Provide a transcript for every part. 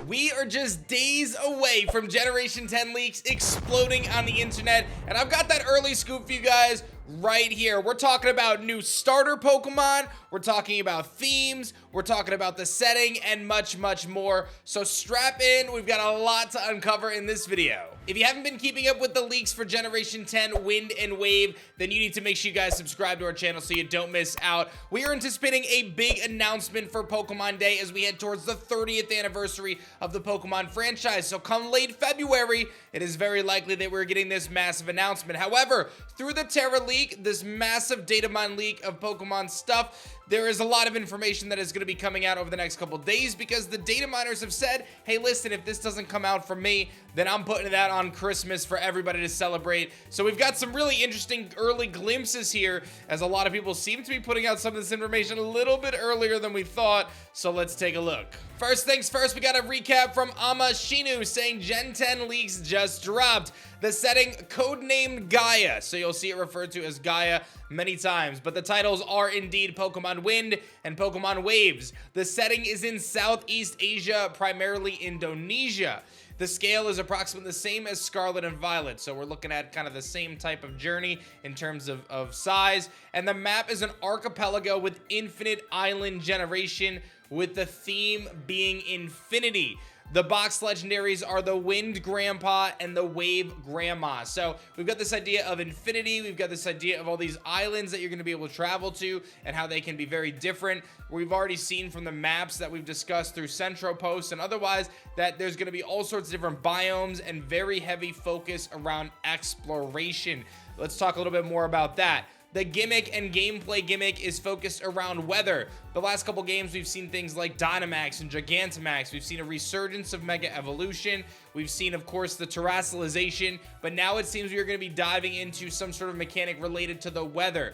We are just days away from Generation 10 leaks exploding on the internet, and I've got that early scoop for you guys right here. We're talking about new starter Pokemon, we're talking about themes, we're talking about the setting, and much, much more. So strap in, we've got a lot to uncover in this video. If you haven't been keeping up with the leaks for Generation 10 Wind and Wave, then you need to make sure you guys subscribe to our channel so you don't miss out. We are anticipating a big announcement for Pokemon Day as we head towards the 30th anniversary of the Pokemon franchise. So come late February, it is very likely that we're getting this massive announcement. However, through the Terra leak, this massive data mine leak of Pokemon stuff, there is a lot of information that is going to be coming out over the next couple days because the data miners have said, hey, listen, if this doesn't come out from me, then I'm putting that on Christmas for everybody to celebrate. So we've got some really interesting early glimpses here, as a lot of people seem to be putting out some of this information a little bit earlier than we thought. So let's take a look. First things first, we got a recap from Amashinu saying Gen 10 leaks just dropped. The setting codenamed Gaia, so you'll see it referred to as Gaia many times, but the titles are indeed Pokemon Wind and Pokemon Waves. The setting is in Southeast Asia, primarily Indonesia. The scale is approximately the same as Scarlet and Violet, so we're looking at kind of the same type of journey in terms of size. And the map is an archipelago with infinite island generation, with the theme being infinity. The box legendaries are the Wind Grandpa and the Wave Grandma. So we've got this idea of infinity. We've got this idea of all these islands that you're going to be able to travel to and how they can be very different. We've already seen from the maps that we've discussed through Centro posts and otherwise that there's going to be all sorts of different biomes and very heavy focus around exploration. Let's talk a little bit more about that. The gimmick and gameplay gimmick is focused around weather. The last couple games, we've seen things like Dynamax and Gigantamax. We've seen a resurgence of Mega Evolution. We've seen, of course, the Terrassalization. But now it seems we are going to be diving into some sort of mechanic related to the weather.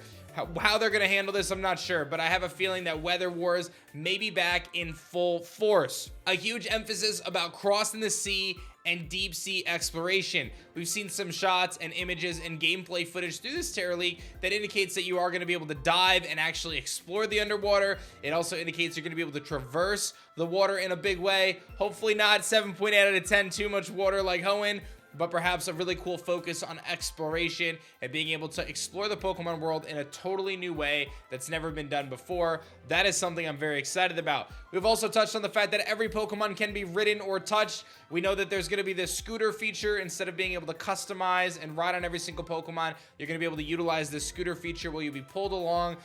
How they're going to handle this, I'm not sure, but I have a feeling that Weather Wars may be back in full force. A huge emphasis about crossing the sea and deep sea exploration. We've seen some shots and images and gameplay footage through this Terra leak that indicates that you are going to be able to dive and actually explore the underwater. It also indicates you're going to be able to traverse the water in a big way. Hopefully not 7.8 out of 10, too much water like Hoenn, but perhaps a really cool focus on exploration and being able to explore the Pokemon world in a totally new way that's never been done before. That is something I'm very excited about. We've also touched on the fact that every Pokemon can be ridden or touched. We know that there's going to be this scooter feature. Instead of being able to customize and ride on every single Pokemon, you're going to be able to utilize this scooter feature where you'll be pulled along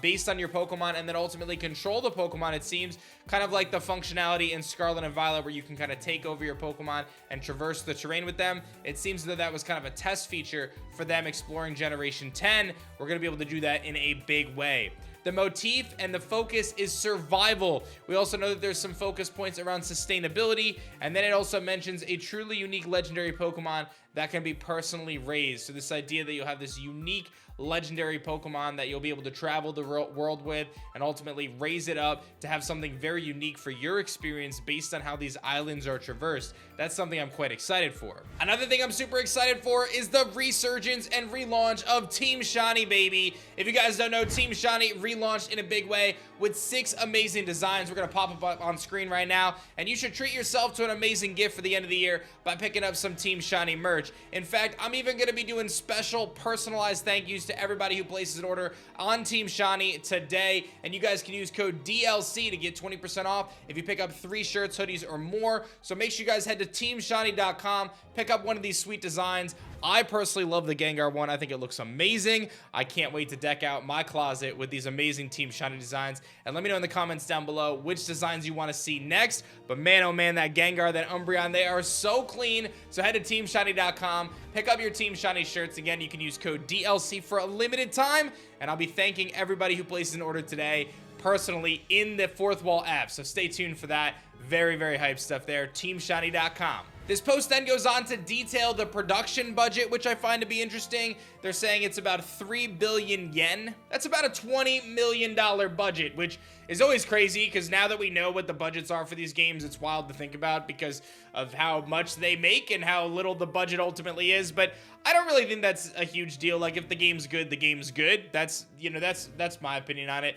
based on your Pokemon and then ultimately control the Pokemon, it seems. Kind of like the functionality in Scarlet and Violet where you can kind of take over your Pokemon and traverse the terrain with them. It seems that that was kind of a test feature for them exploring Generation 10. We're going to be able to do that in a big way. The motif and the focus is survival. We also know that there's some focus points around sustainability, and then it also mentions a truly unique legendary Pokemon that can be personally raised. So this idea that you'll have this unique legendary Pokemon that you'll be able to travel the world with and ultimately raise it up to have something very unique for your experience based on how these islands are traversed. That's something I'm quite excited for. Another thing I'm super excited for is the resurgence and relaunch of Team Shiny, baby. If you guys don't know, Team Shiny relaunched in a big way with 6 amazing designs. We're gonna pop up on screen right now, and you should treat yourself to an amazing gift for the end of the year by picking up some Team Shiny merch. In fact, I'm even gonna be doing special personalized thank yous to everybody who places an order on Team Shiny today, and you guys can use code DLC to get 20% off if you pick up 3 shirts, hoodies, or more. So make sure you guys head to teamshiny.com, pick up one of these sweet designs. I personally love the Gengar one. I think it looks amazing. I can't wait to deck out my closet with these amazing Team Shiny designs. And let me know in the comments down below which designs you want to see next. But man, oh man, that Gengar, that Umbreon, they are so clean. So head to teamshiny.com, pick up your Team Shiny shirts. Again, you can use code DLC for a limited time. And I'll be thanking everybody who places an order today personally in the Fourth Wall app. So stay tuned for that. Very, very hype stuff there. teamshiny.com. This post then goes on to detail the production budget, which I find to be interesting. They're saying it's about 3 billion yen. That's about a $20 million budget, which is always crazy, because now that we know what the budgets are for these games, it's wild to think about because of how much they make and how little the budget ultimately is. But I don't really think that's a huge deal. Like, if the game's good, the game's good. That's, you know, that's my opinion on it.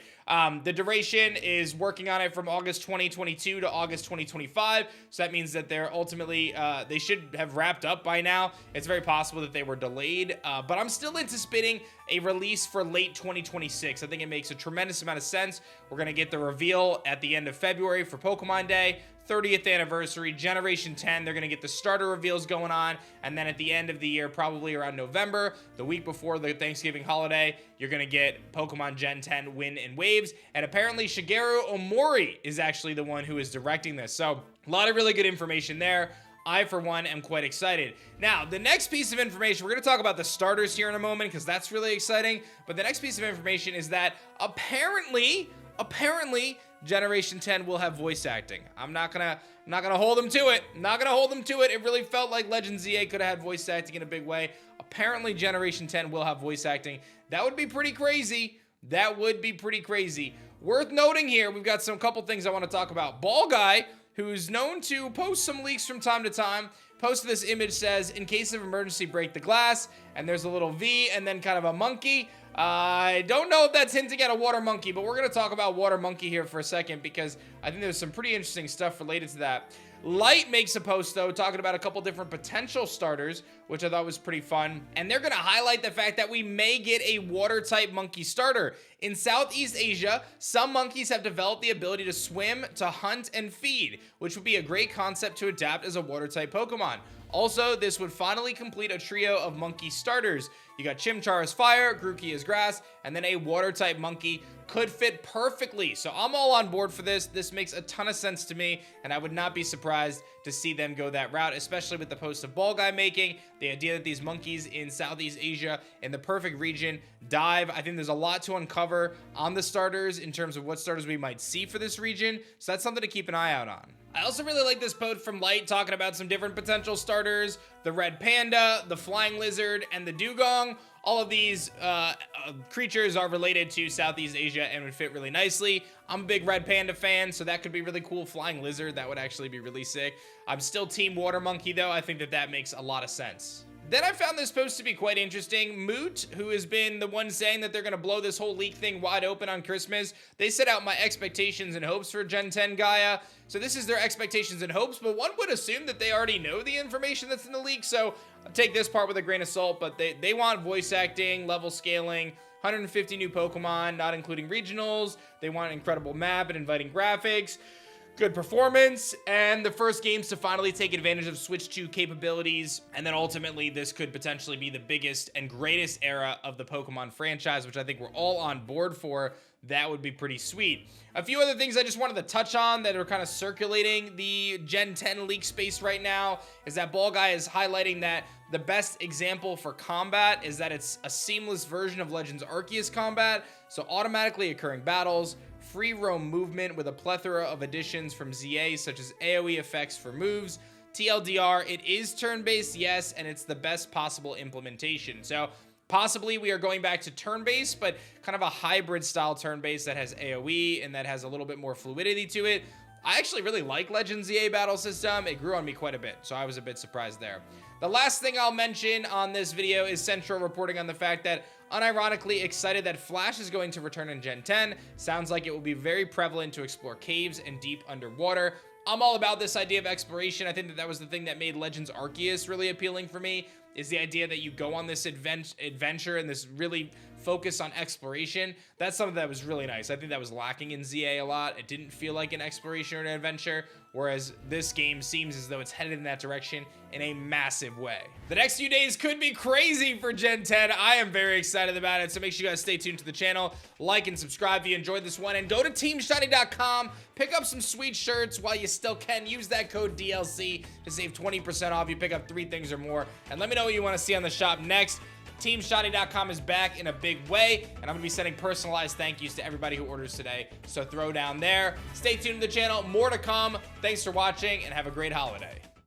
The duration is working on it from August 2022 to August 2025. So that means that they're ultimately, they should have wrapped up by now. It's very possible that they were delayed, but I'm still anticipating a release for late 2026. I think it makes a tremendous amount of sense. We're going to get the reveal at the end of February for Pokemon Day. 30th anniversary, Generation 10, they're going to get the starter reveals going on, and then at the end of the year, probably around November, the week before the Thanksgiving holiday, you're going to get Pokemon Gen 10 Win in Waves, and apparently Shigeru Omori is actually the one who is directing this, so a lot of really good information there. I, for one, am quite excited. Now, the next piece of information, we're going to talk about the starters here in a moment, because that's really exciting, but the next piece of information is that apparently, Generation 10 will have voice acting. I'm not gonna hold them to it. I'm not gonna hold them to it. It really felt like Legends EA could have had voice acting in a big way. Apparently, Generation 10 will have voice acting. That would be pretty crazy. That would be pretty crazy. Worth noting here, we've got some couple things I want to talk about. Ball Guy, who's known to post some leaks from time to time, posted this image, says, in case of emergency, break the glass, and there's a little V and then kind of a monkey. I don't know if that's hinting at a water monkey, but we're going to talk about water monkey here for a second, because I think there's some pretty interesting stuff related to that. Light makes a post, though, talking about a couple different potential starters, which I thought was pretty fun. And they're going to highlight the fact that we may get a water-type monkey starter. In Southeast Asia, some monkeys have developed the ability to swim, to hunt, and feed, which would be a great concept to adapt as a water-type Pokemon. Also, this would finally complete a trio of monkey starters. You got Chimchar as fire, Grookey as grass, and then a water-type monkey could fit perfectly. So I'm all on board for this. This makes a ton of sense to me, and I would not be surprised to see them go that route, especially with the post of Ball Guy making, the idea that these monkeys in Southeast Asia, in the perfect region, dive. I think there's a lot to uncover on the starters in terms of what starters we might see for this region, so that's something to keep an eye out on. I also really like this post from Light talking about some different potential starters, the red panda, the flying lizard, and the dugong. All of these creatures are related to Southeast Asia and would fit really nicely. I'm a big red panda fan, so that could be really cool. Flying lizard, that would actually be really sick. I'm still team water monkey, though. I think that that makes a lot of sense. Then I found this post to be quite interesting. Moot, who has been the one saying that they're going to blow this whole leak thing wide open on Christmas, they set out my expectations and hopes for Gen 10 Gaia. So this is their expectations and hopes, but one would assume that they already know the information that's in the leak, so I'll take this part with a grain of salt, but they want voice acting, level scaling, 150 new Pokemon, not including regionals. They want an incredible map and inviting graphics, good performance, and the first games to finally take advantage of Switch 2 capabilities, and then ultimately this could potentially be the biggest and greatest era of the Pokemon franchise, which I think we're all on board for. That would be pretty sweet. A few other things I just wanted to touch on that are kind of circulating the Gen 10 leak space right now is that Ball Guy is highlighting that the best example for combat is that it's a seamless version of Legends Arceus combat, so automatically occurring battles, free roam movement with a plethora of additions from ZA, such as AoE effects for moves. TLDR, it is turn-based, yes, and it's the best possible implementation. So possibly we are going back to turn-based, but kind of a hybrid style turn-based that has AoE and that has a little bit more fluidity to it. I actually really like Legends ZA battle system. It grew on me quite a bit, so I was a bit surprised there. The last thing I'll mention on this video is Central reporting on the fact that, unironically, excited that Flash is going to return in Gen 10. Sounds like it will be very prevalent to explore caves and deep underwater. I'm all about this idea of exploration. I think that that was the thing that made Legends Arceus really appealing for me, is the idea that you go on this adventure and this really focus on exploration. That's something that was really nice. I think that was lacking in ZA a lot. It didn't feel like an exploration or an adventure, whereas this game seems as though it's headed in that direction in a massive way. The next few days could be crazy for Gen 10. I am very excited about it, so make sure you guys stay tuned to the channel, like and subscribe if you enjoyed this one, and go to teamshiny.com, pick up some sweet shirts while you still can. Use that code DLC to save 20% off. You pick up 3 things or more, and let me know what you want to see on the shop next. TeamShiny.com is back in a big way, and I'm going to be sending personalized thank yous to everybody who orders today, so throw down there. Stay tuned to the channel. More to come. Thanks for watching, and have a great holiday.